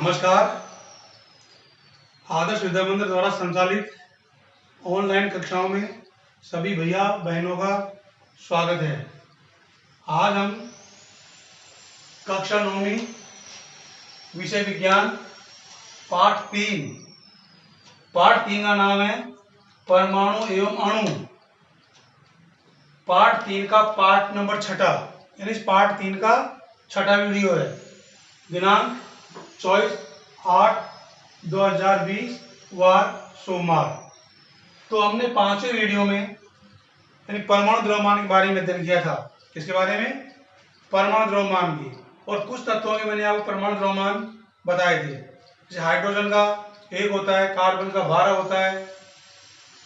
नमस्कार। आदर्श विद्या मंदिर द्वारा संचालित ऑनलाइन कक्षाओं में सभी भैया बहनों का स्वागत है। आज हम कक्षा 9वीं विषय विज्ञान पाठ 3 का नाम है परमाणु एवं अणु। पाठ 3 का पाठ नंबर 6 यानी इस पाठ 3 का 6वां वीडियो है। दिनांक 24/8/2020 वार सोमवार। तो हमने 5वें वीडियो में यानी परमाणु द्रव्यमान के बारे में अध्ययन किया था। किसके बारे में? परमाणु द्रव्यमान की। और कुछ तत्वों के मैंने आपको परमाणु द्रव्यमान बताए थे। जैसे हाइड्रोजन का 1 होता है, कार्बन का 12 होता है,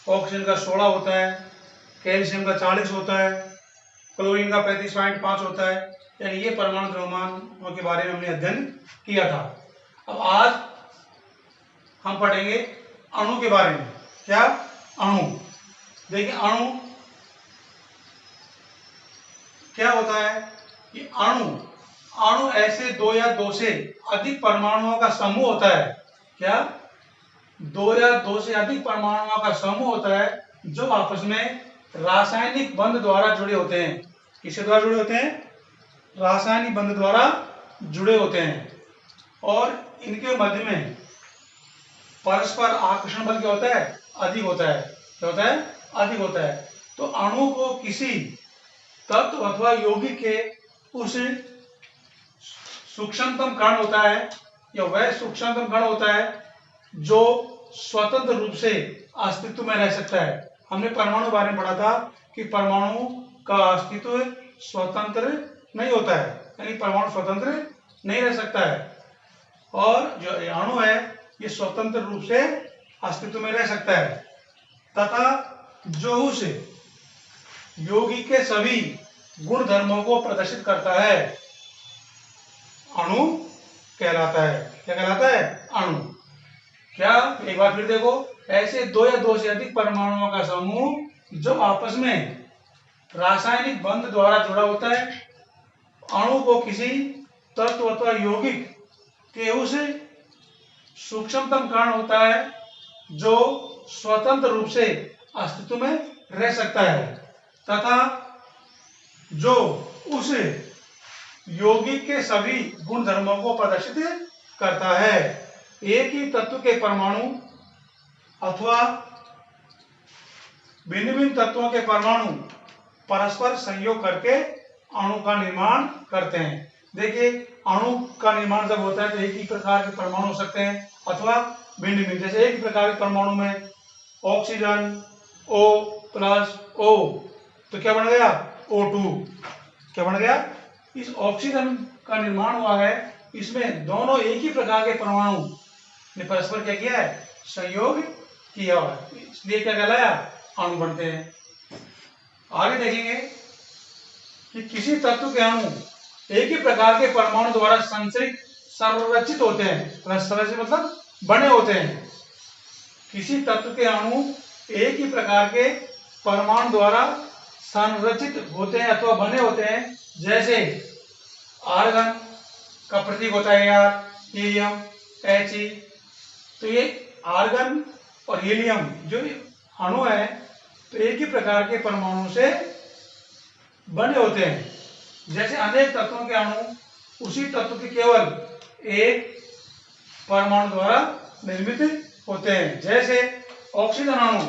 ऑक्सीजन का 16 होता है, कैल्शियम का 40 होता है, क्लोरीन का 35.5 होता है। यानी ये परमाणु द्रव्यमान के बारे में हमने अध्ययन किया था। अब आज हम पढ़ेंगे अणु के बारे में। क्या? अणु। देखिए क्या होता है कि अणु ऐसे 2 या 2 से अधिक परमाणुओं का समूह होता है। क्या? 2 या 2 से अधिक परमाणुओं का समूह होता है जो आपस में रासायनिक बंध द्वारा जुड़े होते हैं। किसके द्वारा जुड़े होते हैं? रासायनिक बंध द्वारा जुड़े होते हैं। और इनके मध्य में परस्पर आकर्षण बल क्या होता है? अधिक होता है। क्या होता है? अधिक होता है। तो अणु को किसी तत्व अथवा यौगिक के उस सूक्ष्मतम कण होता है या वह सूक्ष्मतम कण होता है जो स्वतंत्र रूप से अस्तित्व में रह सकता है। हमने परमाणु बारे में पढ़ा था कि परमाणु का अस्तित्व स्वतंत्र नहीं होता है, यानी परमाणु स्वतंत्र नहीं रह सकता है। और जो अणु है ये स्वतंत्र रूप से अस्तित्व में रह सकता है तथा जो उस यौगिक के सभी गुण धर्मों को प्रदर्शित करता है अणु कहलाता है। क्या कहलाता है? अणु। क्या? एक बार फिर देखो, ऐसे 2 या 2 से अधिक परमाणुओं का समूह जो आपस में रासायनिक बंध द्वारा जुड़ा होता है। अणु को किसी तत्व अथवा यौगिक के उस सूक्ष्मतम कण होता है जो स्वतंत्र रूप से अस्तित्व में रह सकता है तथा जो उस यौगिक के सभी गुण धर्मों को प्रदर्शित करता है। एक ही तत्व के परमाणु अथवा भिन्न भिन्न तत्वों के परमाणु परस्पर संयोग करके अणु का निर्माण करते हैं। देखिए, अणु का निर्माण जब होता है तो एक ही प्रकार के परमाणु हो सकते हैं अथवा भिन्न भिन्न। जैसे एक ही प्रकार के परमाणु में ऑक्सीजन O+O तो क्या बन गया? O2। क्या बन गया? इस ऑक्सीजन का निर्माण हुआ है, इसमें दोनों एक ही प्रकार के परमाणु ने परस्पर क्या किया है? संयोग किया हुआ है, इसलिए क्या कहलाया? अणु बनते हैं। आगे देखेंगे कि किसी तत्व के अणु एक ही प्रकार के परमाणु द्वारा संरचित होते हैं। संरचित मतलब बने होते हैं। किसी तत्व के अणु एक ही प्रकार के परमाणु द्वारा संरचित होते हैं अथवा बने होते हैं। जैसे आर्गन का प्रतीक होता है Ar, हीलियम He। तो ये आर्गन और हीलियम जो अणु है तो एक ही प्रकार के परमाणु से बने होते हैं। जैसे अनेक तत्वों के अणु उसी तत्व के केवल एक परमाणु द्वारा निर्मित होते हैं। जैसे ऑक्सीजन अणु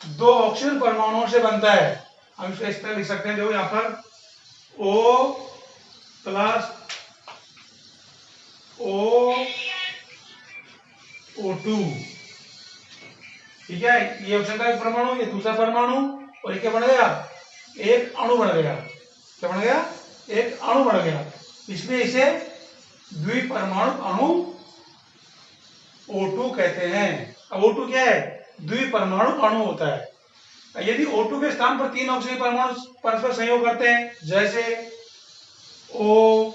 2 ऑक्सीजन परमाणुओं से बनता है। हम इसको इस तरह लिख सकते हैं, जो यहाँ पर O+O2। ठीक है, ये ऑक्सीजन का एक परमाणु, ये दूसरा परमाणु, और ये क्या बन गया? एक अणु बन गया। क्या बन गया? एक अणु बन गया। इसलिए इसे द्विपरमाणु अणु O2 कहते हैं। अब O2 क्या है? द्विपरमाणु अणु होता है। यदि O2 के स्थान पर 3 ऑक्सीजन परमाणु परस्पर संयोग करते हैं, जैसे O+O+O,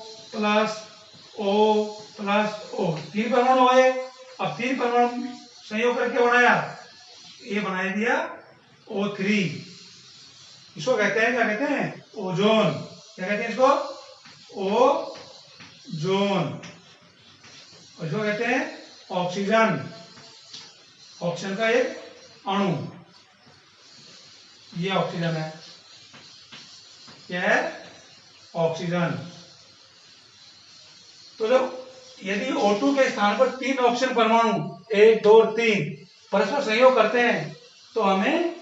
3 परमाणु हुए। अब 3 परमाणु संयोग करके बनाया, ये बना दिया O3। इसको कहते हैं, क्या कहते हैं? ओजोन। क्या कहते हैं इसको? ओजोन। और जो कहते हैं ऑक्सीजन, ऑक्सीजन का एक अणु, ये ऑक्सीजन है, क्या है ऑक्सीजन। तो जब यदि O2 के स्थान पर 3 ऑक्सीजन परमाणु 1 2 और 3 परस्पर संयोग करते हैं तो हमें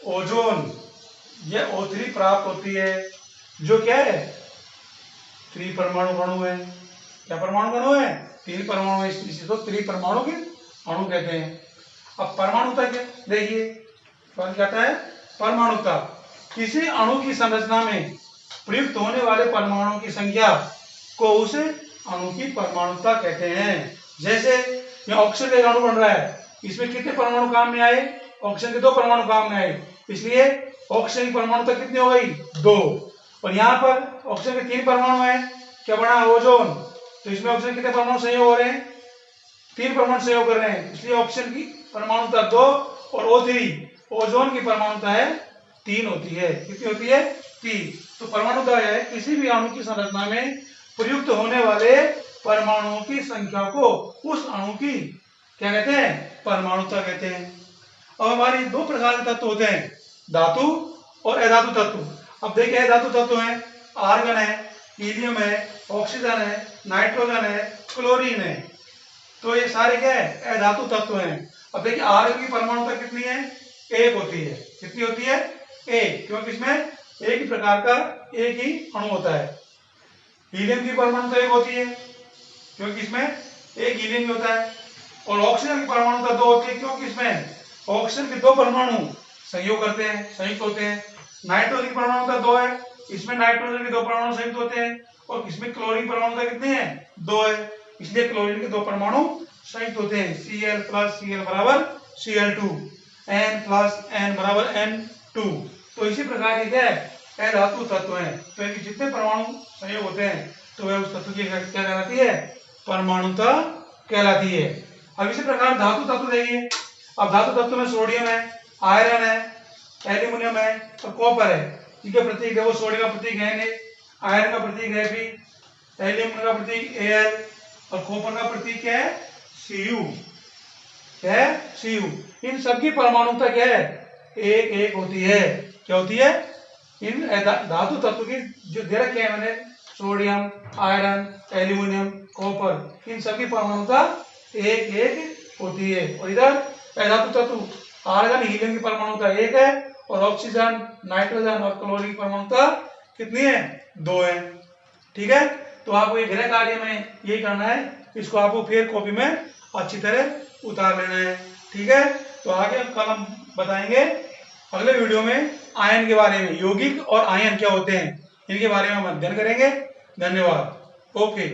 ओजोन या O3 प्राप्त होती है, जो क्या है 3 परमाणु अणु है। क्या परमाणु अणु है? 3 परमाणु है, इसी को 3 परमाणु के अणु कहते हैं। अब परमाणुता क्या, देखिए क्या कहता है परमाणुता, किसी अणु की संरचना में प्रयुक्त होने वाले परमाणुओं की संख्या को उस अणु की परमाणुता कहते हैं। जैसे यहाँ ऑक्सीजन का अणु बन रहा है, इसमें कितने परमाणु काम में आए? ऑक्सीजन के 2 परमाणु काम में आए, इसलिए ऑक्सीजन की परमाणुता कितनी हो गई 2। और यहाँ पर ऑक्सीजन के 3 परमाणु है, क्या बना ओजोन, तो इसमें ऑक्सीजन कितने परमाणु संयोग हो रहे हैं? 3 परमाणु संयोग कर रहे हैं, इसलिए ऑक्सीजन की परमाणुता 2 और O3 ओजोन की परमाणुता है 3 होती है। कितनी होती है? 3। तो परमाणुता है किसी भी अणु की संरचना में प्रयुक्त होने वाले परमाणुओं की संख्या को उस अणु की क्या कहते हैं? परमाणुता कहते हैं। अब हमारी 2 प्रकार के तत्व होते हैं, धातु और अधातु तत्व। अब देखिए धातु तत्व है, आर्गन है, हीलियम है, ऑक्सीजन है, नाइट्रोजन है, क्लोरीन है। तो ये सारे क्या है? अधातु तत्व हैं। अब देखिए आर्गन की परमाणुता कितनी है? 1 होती है। कितनी होती है? 1, क्योंकि इसमें एक ही प्रकार का एक ही अणु होता है। हीलियम की परमाणुता 1 होती है, क्योंकि इसमें एक हीलियम ही होता है। और ऑक्सीजन की परमाणुता 2 होती है, क्योंकि इसमें ऑक्सीजन के 2 परमाणु संयोग करते हैं, संयुक्त होते हैं। नाइट्रोजन की परमाणुता 2 है, इसमें नाइट्रोजन के 2 परमाणु संयुक्त होते हैं। और इसमें क्लोरीन परमाणुता कितनी है? 2 है, इसलिए क्लोरीन के 2 परमाणु संयुक्त होते हैं। Cl + Cl बराबर Cl2, N + N बराबर N2। तो इसी प्रकार के क्या है? अधातु तत्व हैं। तो इनके जितने परमाणु संयोग होते हैं तो वह उस तत्व की क्या कहलाती है? परमाणुता कहलाती है। अब इसी प्रकार धातु तत्व देखिए। अब धातु तत्व में सोडियम है, आयरन है, एल्यूमिनियम है और कॉपर है। इनके प्रतीक है वो सोडियम का प्रतीक है Na, आयरन का प्रतीक है Fe, एल्यूमिनियम का प्रतीक Al और कॉपर का प्रतीक क्या है? Cu। क्या है? Cu। इन सबकी परमाणुता क्या है? 1 1 होती है। क्या होती है? इन धातु तत्व की जो दे रखे हैं मैंने, सोडियम, आयरन, एल्यूमिनियम, कॉपर, इन सबकी परमाणुता 1 1 होती है। और इधर अधातु तत्व आर्गन, हीलियम की परमाणुता 1 है और ऑक्सीजन, नाइट्रोजन और क्लोरीन की परमाणुता कितनी है? 2 है। ठीक है, तो आपको ये गृह कार्य में यही करना है, इसको आपको फिर कॉपी में अच्छी तरह उतार लेना है। ठीक है, तो आगे कल हम बताएंगे अगले वीडियो में आयन के बारे में, यौगिक और आयन क्या होते हैं इनके बारे में हम अध्ययन करेंगे। धन्यवाद। ओके।